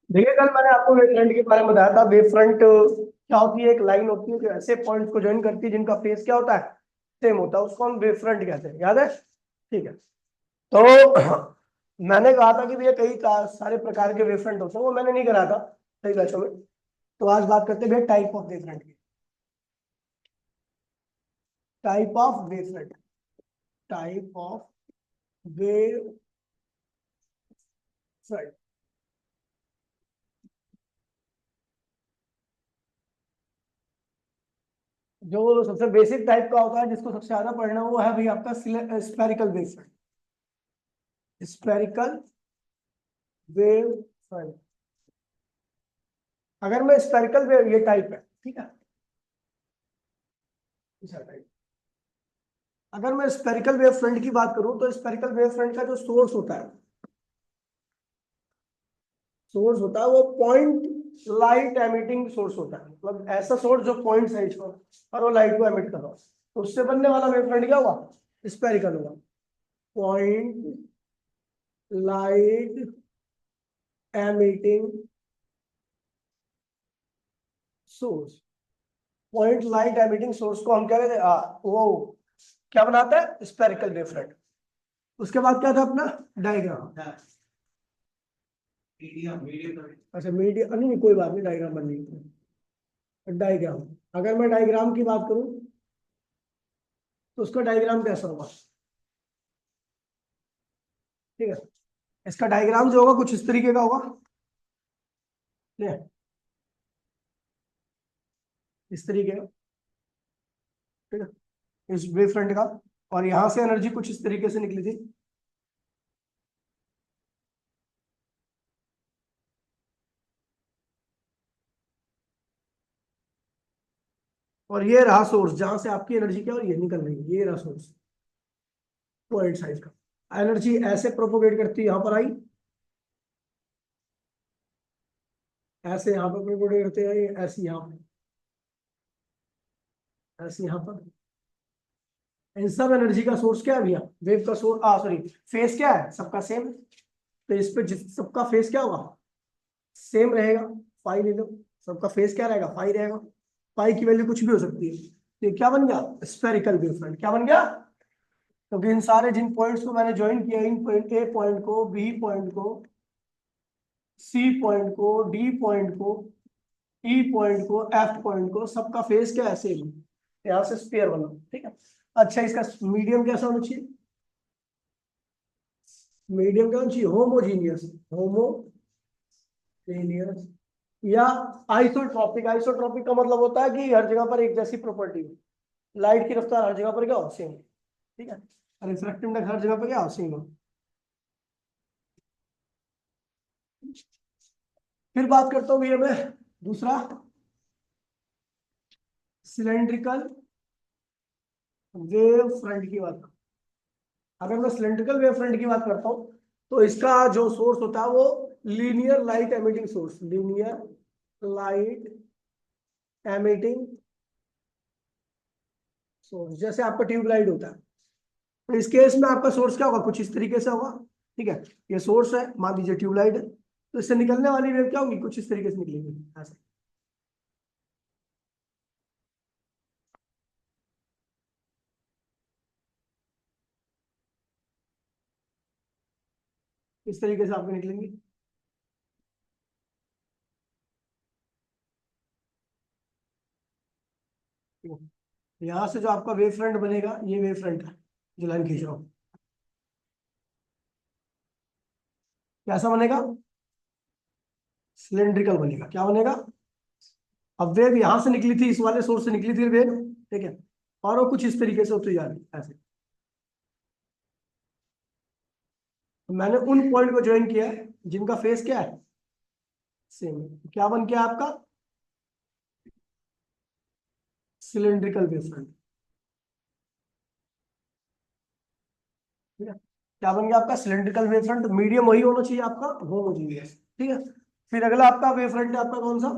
देखिए, कल मैंने आपको वेव फ्रंट के बारे में बताया था। वेव फ्रंट क्या होती है? एक लाइन होती है जो ऐसे पॉइंट्स को ज्वाइन करती है जिनका फेस क्या होता है, सेम होता है। उसको हम वेव फ्रंट कहते हैं। याद है? ठीक है। तो मैंने कहा था कि भैया कई सारे प्रकार के वेव फ्रंट होते हैं, वो मैंने नहीं करा था सही बैचों में। तो आज बात करते हैं भैया टाइप ऑफ वेव फ्रंट की। Type of wave front. Type of wave front. जो सबसे बेसिक टाइप का होता है, जिसको सबसे ज्यादा पढ़ना, वो है भैया आपका spherical wave front. Spherical wave front. अगर मैं स्पेरिकल वेव, ये टाइप है, ठीक है, ऐसा टाइप। अगर मैं स्पेरिकल वेव फ्रंट की बात करूं तो स्पेरिकल वेव फ्रंट का जो सोर्स होता है, वो पॉइंट लाइट एमिटिंग सोर्स होता है। मतलब ऐसा सोर्स जो पॉइंट है इसको, और वो लाइट को एमिट कर रहा हो, तो उससे बनने वाला वेव फ्रंट क्या हुआ? स्पेरिकल हुआ। Point light emitting source. Point light emitting source को हम क्या कहते हैं? वो क्या बनाता है? Spherical wave front. उसके बाद क्या था अपना? डायग्राम। अच्छा, मीडियम नहीं, कोई बात नहीं, डायग्राम बन नहीं। डायग्राम। अगर मैं डायग्राम की बात करूं तो उसका डायग्राम कैसा होगा? ठीक है। इसका डायग्राम जो होगा कुछ इस तरीके का होगा। ठीक है, इस तरीके का। ठीक है, इस वेव फ्रंट का। और यहां से एनर्जी कुछ इस तरीके से निकली थी। और ये रहा सोर्स, जहां से आपकी एनर्जी क्या हो रही है, निकल रही है। ये रहा सोर्स, पॉइंट साइज का। एनर्जी ऐसे प्रोपोगेट करती है, यहां पर आई, ऐसे यहां पर प्रोपोगेट करते हैं, ऐसी यहां पर, ऐसे यहां पर। इन सब एनर्जी का सोर्स क्या है भैया? वेव का सोर्स, सॉरी, फेस क्या है? सबका सेम। तो इस पे जिस सबका फेस क्या होगा? सेम रहेगा। फाई ले लो। सबका फेस क्या रहेगा? फाई रहेगा। फाई की वैल्यू कुछ भी हो सकती है। तो ये क्या बन गया? Spherical wave front. क्या बन गया? क्योंकि इन सारे जिन पॉइंट्स को मैंने ज्वाइन किया, इन पॉइंट, ए पॉइंट को, बी पॉइंट को, सी पॉइंट को, डी पॉइंट को, ई पॉइंट को, एफ पॉइंट को, सबका फेस क्या है? सेम। यहाँ से स्पेयर बना। ठीक है। अच्छा, इसका मीडियम कैसा होना चाहिए? मीडियम क्या होना चाहिए? होमोजीनियस। होमोजीनियस या आइसोट्रॉपिक। आइसोट्रॉपिक का मतलब होता है कि हर जगह पर एक जैसी प्रॉपर्टी हो। लाइट की रफ्तार हर जगह पर क्या हो? सेम। ठीक है। रिफ्रैक्टिव इंडेक्स हर जगह पर क्या हो? सेम हो। फिर बात करता हूँ भैया मैं दूसरा, सिलेंड्रिकल वेव फ्रंट की बात। अगर मैं सिलेंड्रिकल वेव फ्रंट की बात करता हूँ तो इसका जो सोर्स होता है वो linear light emitting source. Linear light emitting source, जैसे आपका ट्यूबलाइट होता है। तो इस केस में आपका सोर्स क्या होगा? कुछ इस तरीके से होगा। ठीक है। ये सोर्स है, मान लीजिए ट्यूबलाइट है, तो इससे निकलने वाली वेव क्या होगी? कुछ इस तरीके से निकलेगी, ऐसे। इस तरीके से आपको निकलेंगी। यहाँ से जो आपका वेव फ्रंट बनेगा, ये वेव फ्रंट है जो लाइन खींच रहा हूँ। कैसा बनेगा? सिलेंड्रिकल बनेगा। क्या बनेगा? अब वेव यहां से निकली थी, इस वाले सोर्स से निकली थी वेव। ठीक है। और वो कुछ इस तरीके से होती जा रही है, ऐसे। तो मैंने उन पॉइंट को ज्वाइन किया है जिनका फेस क्या है? सेम। क्या बन गया आपका? Cylindrical wave front. ठीक है। क्या बन गया आपका? Cylindrical wave front. मीडियम वही होना चाहिए आपका, होमोजीनियस। ठीक है। फिर अगला आपका वेव फ्रंट है आपका कौन सा?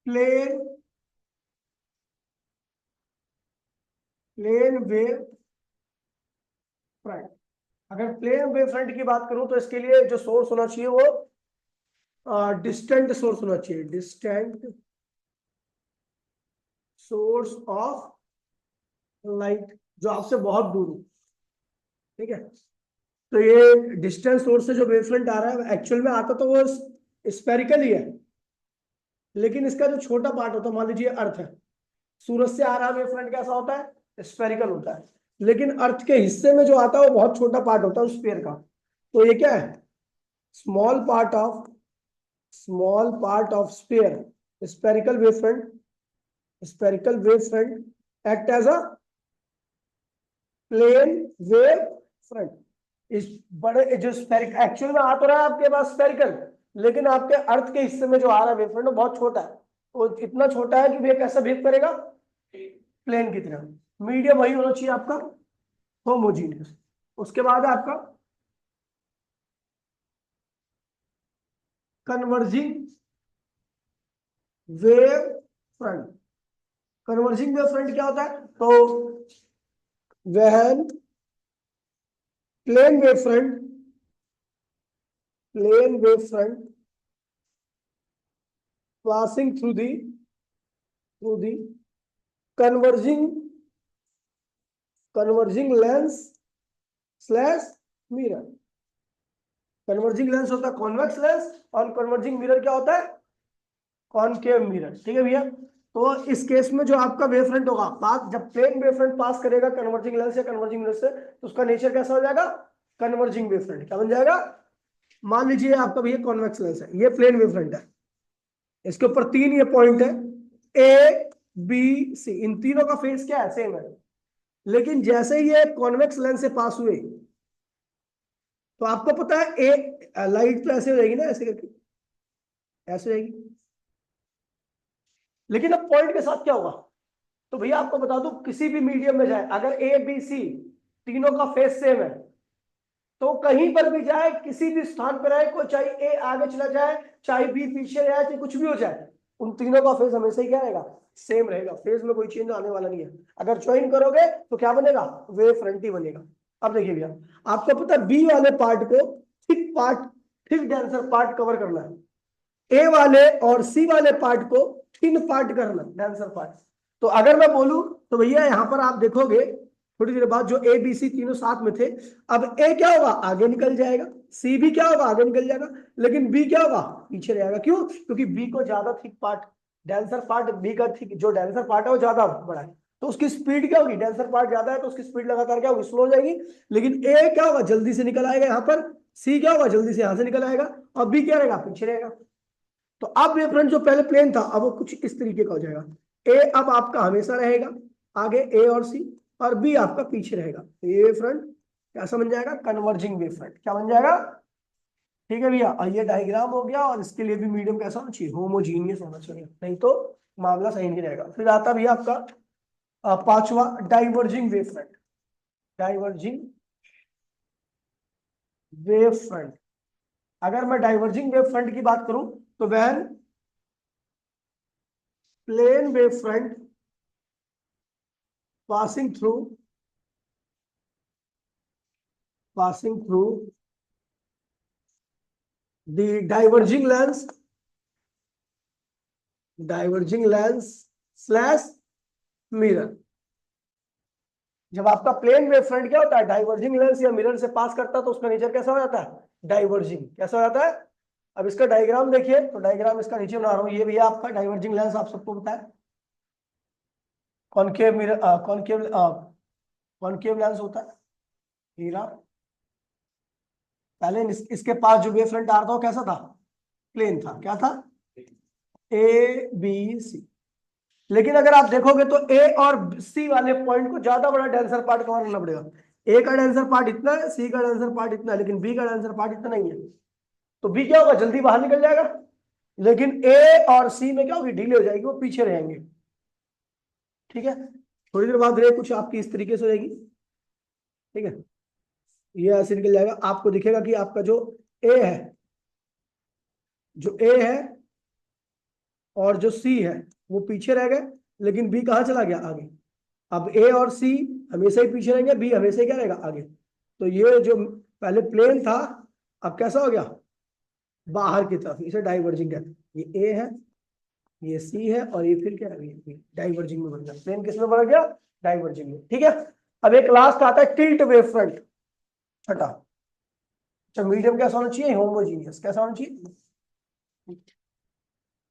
प्लेन। Plane wave front. अगर प्लेन वेव फ्रंट की बात करूं तो इसके लिए जो सोर्स होना चाहिए वो डिस्टेंट सोर्स होना चाहिए, डिस्टेंट सोर्स ऑफ लाइट, जो आपसे बहुत दूर हो। ठीक है, तो ये डिस्टेंस सोर्स से जो वेवफ्रंट आ रहा है एक्चुअल में आता तो वो स्फेरिकल ही है, लेकिन इसका जो छोटा पार्ट होता है, मान लीजिए अर्थ है, सूरज से आ रहा वेवफ्रंट कैसा होता है, स्फेरिकल होता है, लेकिन अर्थ के हिस्से में जो आता है वो बहुत छोटा पार्ट होता है उस स्फीयर का। तो ये क्या है, small part of sphere, spherical wavefront, spherical wavefront act as a plane wave front. इस बड़े जो स्फेरिक एक्चुअल में आ तो रहा है आपके पास स्फेरिकल, लेकिन आपके अर्थ के हिस्से में जो आ रहा है वेव फ्रंट वो बहुत छोटा है, वो इतना छोटा है कि वेव कैसा बिहेव करेगा, प्लेन की तरह। मीडियम वही होना चाहिए आपका, होमोजीनियस। उसके बाद है आपका converging wave front. Converging wave front क्या होता है, तो वह plane wave front, passing through the converging lens slash mirror. Converging lens होता है कॉन्वेक्स लेंस, और कन्वर्जिंग मिरर क्या होता है, कॉनकेव मिरर। ठीक है भैया, तो इस केस में जो आपका वेव फ्रंट होगा, पास जब प्लेन वेव फ्रंट पास करेगा कन्वर्जिंग लेंस या कन्वर्जिंग मिरर से, तो उसका नेचर कैसा हो जाएगा, कन्वर्जिंग वेव फ्रंट। क्या बन जाएगा, मान लीजिए आपका भैया कॉन्वेक्स लेंस है, ये प्लेन वेव फ्रंट है, इसके ऊपर तीन ये पॉइंट है ए बी सी, इन तीनों का फेस क्या है, सेम है, लेकिन जैसे ही ये कॉन्वेक्स लेंस से पास हुए तो आपको पता है ए लाइट तो ऐसे हो जाएगी ना, ऐसे करके ऐसे हो जाएगी, लेकिन अब पॉइंट के साथ क्या होगा, तो भैया आपको बता दूं किसी भी मीडियम में जाए, अगर ए बी सी तीनों का फेस सेम है, तो कहीं पर भी जाए, किसी भी स्थान पर आए, कोई चाहे ए आगे चला जाए, चाहे बी पीछे जाए, चाहे कुछ भी हो जाए, उन तीनों का फेस हमेशा ही क्या रहेगा, सेम रहेगा, फेस में कोई चेंज आने वाला नहीं है। अगर ज्वाइन करोगे तो क्या बनेगा, वेव फ्रंट ही बनेगा। अब देखिए भैया, आपको पता है बी वाले पार्ट को थिक डेंसर पार्ट कवर करना है, ए वाले और सी वाले पार्ट को थिन पार्ट करना, डेंसर पार्ट। तो अगर मैं बोलूं तो भैया यहां पर आप देखोगे थोड़ी देर बाद जो ए बी सी तीनों साथ में थे, अब ए क्या होगा, आगे निकल जाएगा, सी भी क्या होगा, आगे निकल जाएगा, लेकिन बी क्या होगा, पीछे रहेगा। क्यों, क्योंकि बी को ज्यादा thick part, denser part B का थिक, जो डेंसर पार्ट है वो ज्यादा बड़ा है, तो उसकी स्पीड क्या होगी, डेंसर पार्ट ज्यादा है तो उसकी स्पीड लगातार क्या होगी, स्लो हो जाएगी। लेकिन ए क्या होगा, जल्दी से निकल आएगा यहाँ पर, सी क्या होगा, जल्दी से यहां से निकल आएगा, और बी क्या रहेगा, पीछे रहेगा। तो अब वेव फ्रंट जो पहले प्लेन था अब वो कुछ इस तरीके का हो जाएगा, ए अब आपका हमेशा रहेगा आगे, ए और सी, और बी आपका पीछे रहेगा। तो ये वेव फ्रंट कैसा बन जाएगा, कन्वर्जिंग वेव फ्रंट। क्या बन जाएगा, ठीक है भैया, और ये डायग्राम हो गया, और इसके लिए भी मीडियम कैसा होना चाहिए, होमोजीनियस होना चाहिए, नहीं तो मामला सही नहीं रहेगा। फिर आता भैया आपका पांचवा, diverging wave front. Diverging wave front, अगर मैं डाइवर्जिंग वेव फ्रंट की बात करूं तो वह plane wave front passing through the diverging lens slash mirror। जब आपका प्लेन वेव फ्रंट क्या होता है, डाइवर्जिंग लेंस या मिरर से पास करता है, तो उसका नेचर कैसा हो जाता है, डाइवर्जिंग। कैसा हो जाता है, अब इसका डायग्राम देखिए, तो डायग्राम इसका नीचे बना रहा हूं, ये भैया आपका डाइवर्जिंग लेंस आप सबको पता है, कॉनकेव मिरर, कॉनकेव लेंस होता है, हीरा। पहले इसके पास जो वेव फ्रंट आ रहा था वो कैसा था, प्लेन था, क्या था, ए बी सी। लेकिन अगर आप देखोगे तो ए और सी वाले पॉइंट को ज्यादा बड़ा डेंसर पार्ट कवर करना पड़ेगा, ए का डेंसर पार्ट इतना है, सी का डेंसर पार्ट इतना है, लेकिन बी का डेंसर पार्ट इतना नहीं है, तो बी क्या होगा, जल्दी बाहर निकल जाएगा, लेकिन ए और सी में क्या होगी, डीले हो जाएगी, वो पीछे रहेंगे। ठीक है, थोड़ी देर बाद रे कुछ आपकी इस तरीके से हो जाएगी, ठीक है, ये ऐसे निकल जाएगा, आपको दिखेगा कि आपका जो ए है, और जो सी है वो पीछे रह गए, लेकिन बी कहाँ चला गया, आगे। अब ए और सी हमेशा ही पीछे रहेंगे, बी हमेशा ही क्या रहेगा, आगे। तो ये जो पहले प्लेन था, अब कैसा हो गया, बाहर की तरफ, इसे डाइवर्जिंग कहते हैं। ये ए है, ये सी है, और ये फिर क्या है, ये डाइवर्जिंग में बन गया। प्लेन किस में बन गया, डाइवर्जिंग में। ठीक है, अब एक लास्ट आता है टिल्ट वेव फ्रंट, छठा। अच्छा, मीडियम कैसा होना चाहिए, होमोजीनियस कैसा होना चाहिए।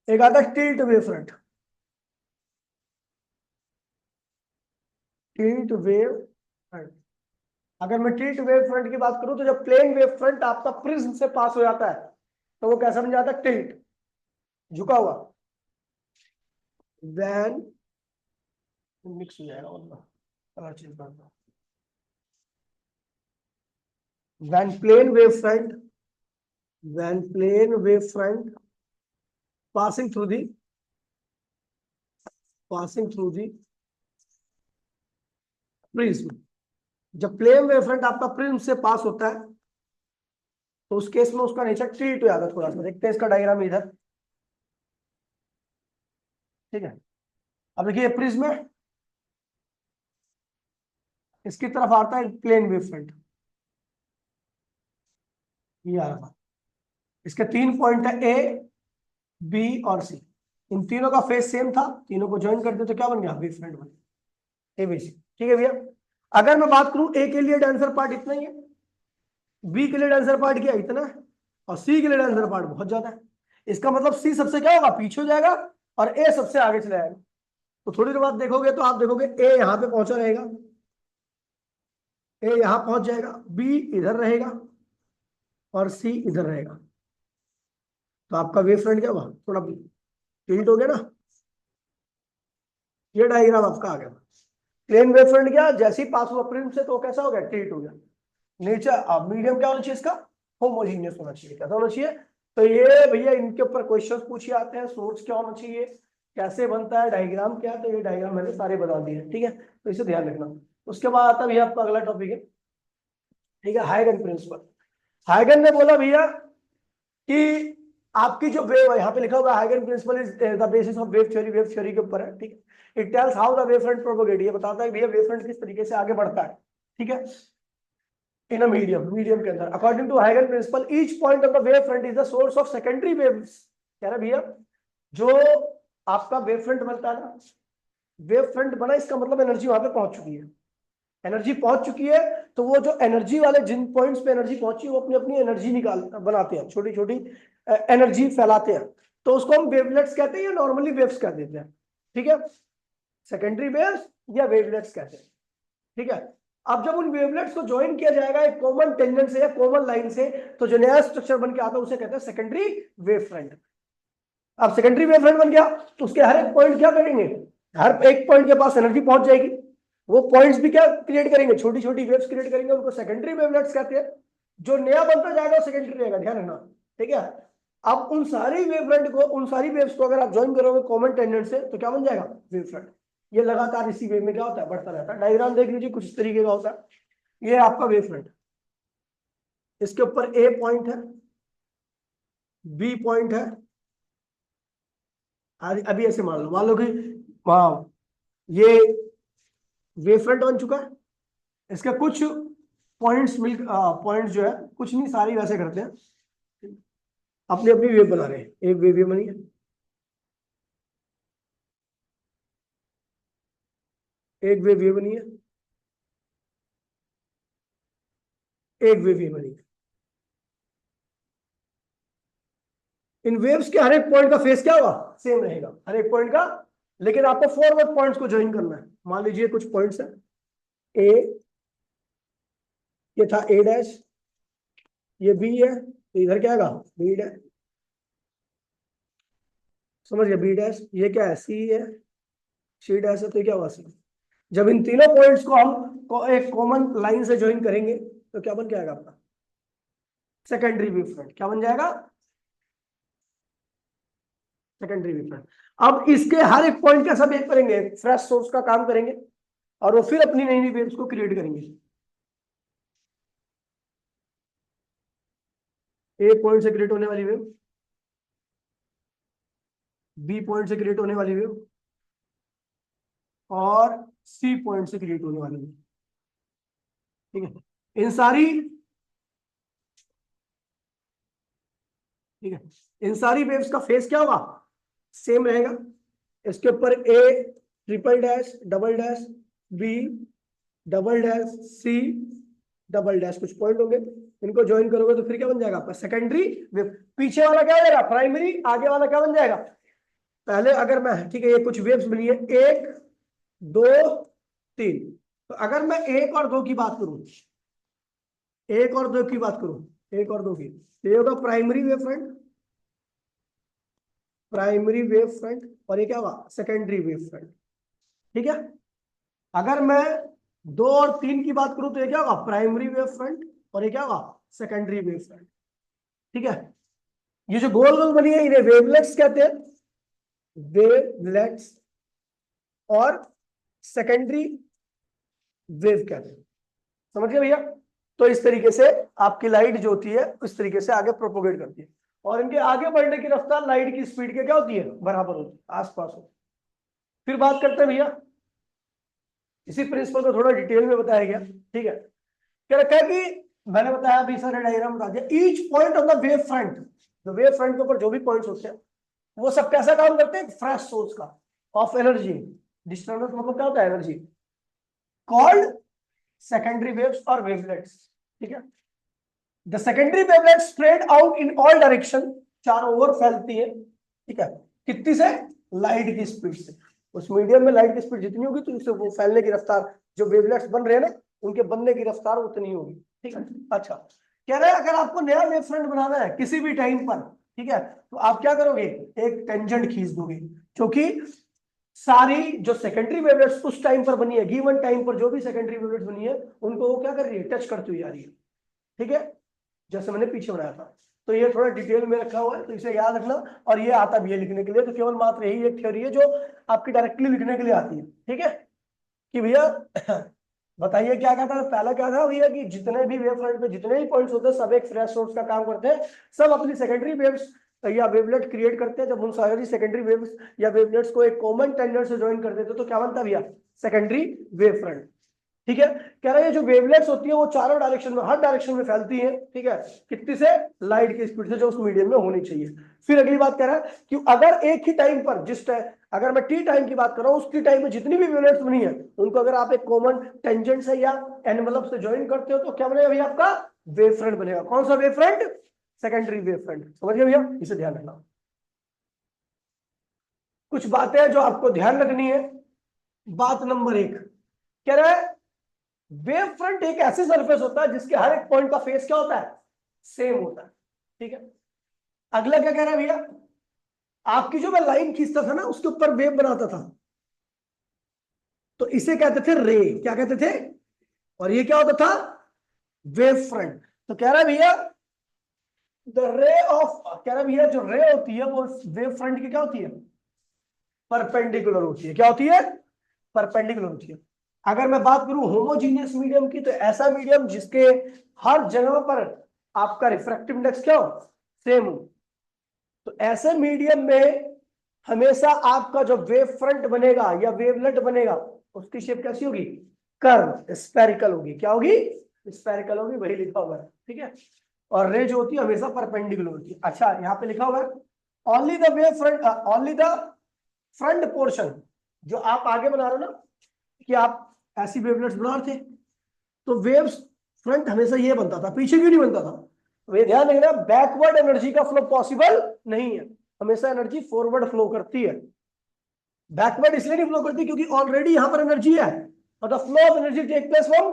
एक आता है tilt wave front, tilt wave front. अगर मैं टिल्ट वेव फ्रंट की बात करूं तो जब प्लेन वेव फ्रंट आपका प्रिज्म से पास हो जाता है तो वो कैसा बन जाता है, टिल्ट, झुका हुआ। वैन मिक्स हो जाएगा, वरना कलर चेंज कर दो। When plane wave front, when plane wave front passing through the passing through the prism, जब प्लेन वेव फ्रंट आपका प्रिज्म से पास होता है तो उस केस में उसका नेचर टिल्ट हो जाता है थोड़ा सा। देखते हैं इसका डायग्राम इधर। ठीक है, अब देखिए प्रिज्म है, इसकी तरफ आता है प्लेन वेव फ्रंट, ये आ रहा। इसके 3 पॉइंट है, ए बी और सी। इन तीनों का फेस सेम था, तीनों को ज्वाइन कर दे तो क्या बन गया, वेव फ्रंट बन गया, एबीसी। ठीक है भैया, अगर मैं बात करूं ए के लिए डांसर पार्ट इतना ही है, बी के लिए डांसर पार्ट क्या इतना है, और सी के लिए डांसर पार्ट बहुत ज्यादा है। इसका मतलब सी सबसे क्या होगा, पीछे हो जाएगा, और ए सबसे आगे चला जाएगा। तो थोड़ी देर बाद देखोगे तो आप देखोगे ए यहां पे पहुंचा रहेगा, ए यहां पहुंच जाएगा, बी इधर रहेगा, और सी इधर रहेगा। तो आपका वेव फ्रंट क्या हुआ, थोड़ा टिल्ट हो गया ना। ये डायग्राम आपका आ गया। प्लेन वेव फ्रंट क्या, जैसे ही पास हुआ प्रिज्म से तो कैसा हो गया, टिल्ट हो गया। नेचर मीडियम क्या होना चाहिए इसका, होमोजीनियस होना चाहिए। कैसा होना चाहिए, तो ये भैया इनके ऊपर क्वेश्चंस पूछे आते हैं। सोर्स क्या होना चाहिए, कैसे बनता है, डायग्राम क्या है, तो ये डायग्राम मैंने सारे बता दिए। ठीक है, तो इसे ध्यान रखना। उसके बाद आता है भैया आपका अगला टॉपिक है, ठीक है, हाइगन प्रिंसिपल। हाइगन ने बोला भैया कि आपकी जो वेव है, यहाँ पे लिखा हुआ है हाइगन principle is the basis of wave theory, wave theory के ऊपर है। ठीक है, it tells how the wave front propagate, ये बताता है भैया वेव फ्रंट किस तरीके से आगे बढ़ता है। ठीक है, इन अ मीडियम के अंदर अकॉर्डिंग टू हाइगन principle each point of the wave front is the source of secondary waves. कह रहा भैया जो आपका वेव फ्रंट बनता है ना, वेव फ्रंट बना इसका मतलब एनर्जी वहां पे पहुंच चुकी है। एनर्जी पहुंच चुकी है तो वो जो एनर्जी वाले जिन पॉइंट्स पे एनर्जी पहुंची वो अपनी अपनी एनर्जी निकाल बनाते हैं, छोटी छोटी एनर्जी फैलाते हैं। तो उसको हम वेवलेट्स कहते हैं या नॉर्मली वेव्स कह देते हैं। ठीक है, सेकेंडरी वेव्स या वेवलेट्स कहते हैं। ठीक है, अब जब उन वेवलेट्स को ज्वाइन किया जाएगा एक कॉमन टेंजेंट से या कॉमन लाइन से, तो जो नया स्ट्रक्चर बन के आता है उसे कहते हैं सेकेंडरी वेव फ्रंट। अब सेकेंडरी वेव फ्रंट बन गया तो उसके हर एक पॉइंट क्या करेंगे, हर एक पॉइंट के पास एनर्जी पहुंच जाएगी। वो पॉइंट्स भी क्या क्रिएट करेंगे, छोटी छोटी वेव्स क्रिएट करेंगे, उनको सेकेंडरी वेवलेट्स कहते हैं। जो नया बनता जाएगा वो सेकेंडरी रहेगा, ध्यान रखना। ठीक है, अब उन सारी वेवफ्रंट को, उन सारी वेव्स को अगर आप ज्वाइन करोगे कॉमन टेंजेंट से तो क्या बन जाएगा, वेव फ्रंट। ये लगातार इसी वेव में क्या होता है, बढ़ता रहता है। डायग्राम देख लीजिए, कुछ इस तरीके का होता है। ये आपका वेव फ्रंट, इसके ऊपर ए पॉइंट है, बी पॉइंट है। अभी ऐसे मान लो कि हाँ, ये वेव फ्रंट बन चुका है। इसके कुछ पॉइंट्स जो है, कुछ नहीं सारी वैसे करते हैं, अपनी अपनी वेव बना रहे हैं। एक वेव ये बनी है, एक वेव ये बनी है, एक वेव ये बनी है। इन वेव्स के हर एक पॉइंट का फेस क्या होगा, सेम रहेगा हर एक पॉइंट का। लेकिन आपको फॉरवर्ड पॉइंट्स को ज्वाइन करना है। मान लीजिए कुछ पॉइंट्स है, ए, ये था ए डैश, ये बी है, तो इधर क्या आएगा, बी डैश। समझ गया, बी डैश, ये क्या है, सी है, सी डैश है, तो क्या हुआ, सी। जब इन तीनों पॉइंट्स को हम एक कॉमन लाइन से ज्वाइन करेंगे तो क्या बन के आएगा आपका, सेकेंडरी वेव फ्रंट। क्या बन जाएगा, सेकेंडरी वेव फ्रंट। अब इसके हर एक पॉइंट का सब एक करेंगे, फ्रेश सोर्स का काम करेंगे, और वो फिर अपनी नई नई वेव्स को क्रिएट करेंगे। ए पॉइंट से क्रिएट होने वाली वेव, बी पॉइंट से क्रिएट होने वाली वेव, और सी पॉइंट से क्रिएट होने वाली वेव। ठीक है, इन सारी ठीक है। इन सारी वेव्स का फेस क्या होगा, सेम रहेगा। इसके ऊपर A triple dash double dash, B double dash, C double dash, कुछ पॉइंट होंगे, इनको ज्वाइन करोगे तो फिर क्या बन जाएगा आपका सेकेंडरी वेव। पीछे वाला क्या हो जाएगा प्राइमरी, आगे वाला क्या बन जाएगा। पहले अगर मैं, ठीक है, ये कुछ वेव्स बनी है, एक दो तीन, तो अगर मैं एक और दो की बात करूं, एक और दो की बात करूं, एक और दो की, तो ये होगा primary wave front, primary wave front, और ये क्या होगा सेकेंडरी वेव फ्रंट। ठीक है। अगर मैं दो और तीन की बात करूं तो ये क्या होगा प्राइमरी वेव फ्रंट, और ये क्या होगा सेकेंडरी वेव फ्रंट। ठीक है। ये जो गोल गोल बनी है इन्हें वेवलेट्स कहते हैं, वेवलेट्स, और सेकेंडरी वेव कहते हैं। समझ गए भैया। तो इस तरीके से आपकी लाइट जो होती है इस तरीके से आगे प्रोपोगेट करती है, और इनके आगे बढ़ने की रफ्तार लाइट की स्पीड के क्या होती है बराबर होती है, आसपास होती है। फिर बात करते हैं भैया, इसी प्रिंसिपल को थोड़ा डिटेल में बताया गया। ठीक है। क्या रखा है कि मैंने बताया अभी सारे डायग्राम बता दिया, each point on the wave front, जो वेव फ्रंट के ऊपर जो भी पॉइंट्स होते हैं वो सब कैसा काम करते हैं, फ्रेश सोर्स का ऑफ एनर्जी, डिस्टर्बेंस मतलब क्या होता है एनर्जी, कॉल्ड सेकेंडरी वेव्स और वेवलेट्स। ठीक है। The secondary wavelets spread out in all direction, चारों ओर फैलती है। ठीक है। कितनी से, लाइट की स्पीड से। उस मीडियम में लाइट की स्पीड जितनी होगी तो उससे वो फैलने की रफ्तार, जो वेवलेट्स बन रहे हैं ना उनके बनने की रफ्तार उतनी होगी। ठीक है। अच्छा, कह रहे हैं अगर आपको नया वेव फ्रंट बनाना है किसी भी टाइम पर, ठीक है, तो आप क्या करोगे, एक टेंजेंट खींच दोगे, क्योंकि सारी जो सेकेंडरी वेवलेट्स उस टाइम पर बनी है, गिवन टाइम पर जो भी सेकेंडरी वेवलेट्स बनी है उनको वो क्या कर रही है, टच करती हुई आ रही है। ठीक है। जैसे मैंने पीछे बनाया था, तो ये थोड़ा डिटेल में रखा हुआ है तो इसे याद रखना, और ये आता भी है लिखने के लिए, तो केवल मात्र यही एक थ्योरी है जो आपकी डायरेक्टली लिखने के लिए आती है। ठीक है। कि भैया बताइए क्या क्या था, पहला क्या था भैया कि जितने भी वेव फ्रंट पे जितने भी पॉइंट्स होते हैं सब एक फ्रेश सोर्स का काम करते हैं, सब अपनी सेकेंडरी वेव्स या वेवलेट क्रिएट करते हैं। जब उन सारी सेकेंडरी वेव्स या वेवलेट्स को एक कॉमन टेंजेंट से ज्वाइन कर देते तो क्या बनता भैया, सेकेंडरी वेव फ्रंट। ठीक है। कह रहा है जो वेवलेट्स होती है वो चारों डायरेक्शन में, हर डायरेक्शन में फैलती है। ठीक है। कितनी से, लाइट की स्पीड से, जो उस मीडियम में होनी चाहिए। फिर अगली बात कह रहा है कि अगर एक ही टाइम पर अगर मैं टी टाइम की बात कर रहा हूं, उस टी टाइम में जितनी भी वेवलेट्स बनी है उनको अगर आप एक कॉमन टेंजेंट से या एनवलप से ज्वाइन करते हो तो क्या बनेगा भैया, आपका वेव फ्रंट बनेगा। कौन सा wave front, secondary wave front. समझ गए भैया, इसे ध्यान रखना। कुछ बातें हैं जो आपको ध्यान रखनी है। बात नंबर एक, कह रहा है वेव फ्रंट एक ऐसी सरफेस होता है जिसके हर एक पॉइंट का फेस क्या होता है, सेम होता है। ठीक है। अगला क्या कह रहा है भैया, आपकी जो मैं लाइन खींचता था ना उसके ऊपर वेव बनाता था, तो इसे कहते थे रे, क्या कहते थे, और ये क्या होता था, वेव फ्रंट। तो कह रहा है भैया द रे ऑफ, कह रहा है भैया जो रे होती है वो वेव फ्रंट की क्या होती है, परपेंडिकुलर होती है। क्या होती है, परपेंडिकुलर होती है। अगर मैं बात करूं होमोजीनियस मीडियम की, तो ऐसा मीडियम जिसके हर जगह पर आपका रिफ्रैक्टिव इंडेक्स क्या हो, सेम हो, तो ऐसे मीडियम में हमेशा आपका जो वेव फ्रंट बनेगा या वेवलेट बनेगा उसकी शेप कैसी होगी, कर्व, स्फेरिकल होगी। क्या होगी, स्फेरिकल होगी, वही लिखा हुआ है। ठीक है। और रे जो होती है हमेशा परपेंडिकुलर होती है। अच्छा, यहाँ पे लिखा हुआ है only the wave front, only the front portion, जो आप आगे बना रहे हो ना, कि आप ऐसी वेवलेट्स बना रहे थे तो वेव्स फ्रंट हमेशा ये बनता था, पीछे क्यों नहीं बनता था, तो ये ध्यान रखना, बैकवर्ड एनर्जी का फ्लो पॉसिबल नहीं है, हमेशा एनर्जी फॉरवर्ड फ्लो करती है। बैकवर्ड इसलिए नहीं फ्लो करती क्योंकि ऑलरेडी यहां पर एनर्जी है, और the flow of energy take place from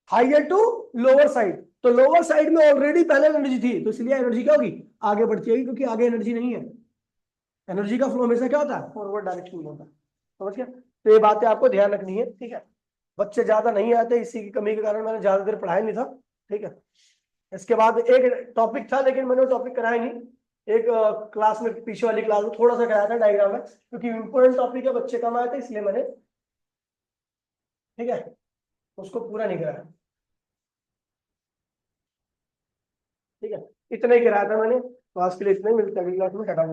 higher to lower side, तो लोअर साइड में ऑलरेडी पहले एनर्जी थी, तो इसलिए एनर्जी क्या होगी, आगे बढ़ती है, क्योंकि आगे एनर्जी नहीं है। एनर्जी का फ्लो हमेशा क्या होता है, फॉरवर्ड डायरेक्शन में होता है। समझ गया। तो ये बातें आपको ध्यान रखनी है। ठीक है। बच्चे ज्यादा नहीं आते, इसी की कमी के कारण मैंने ज्यादा देर पढ़ाया नहीं था। ठीक है। इसके बाद एक टॉपिक था लेकिन मैंने वो टॉपिक कराया नहीं, एक क्लास में, पीछे वाली क्लास में थोड़ा सा कराया था डायग्राम में, क्योंकि इंपॉर्टेंट टॉपिक है, बच्चे कम आए थे इसलिए मैंने, ठीक है, उसको पूरा नहीं कराया। ठीक है। इतना ही कराया था मैंने, क्लास के लिए इतना ही, मिलता है अगली क्लास में, टाटा।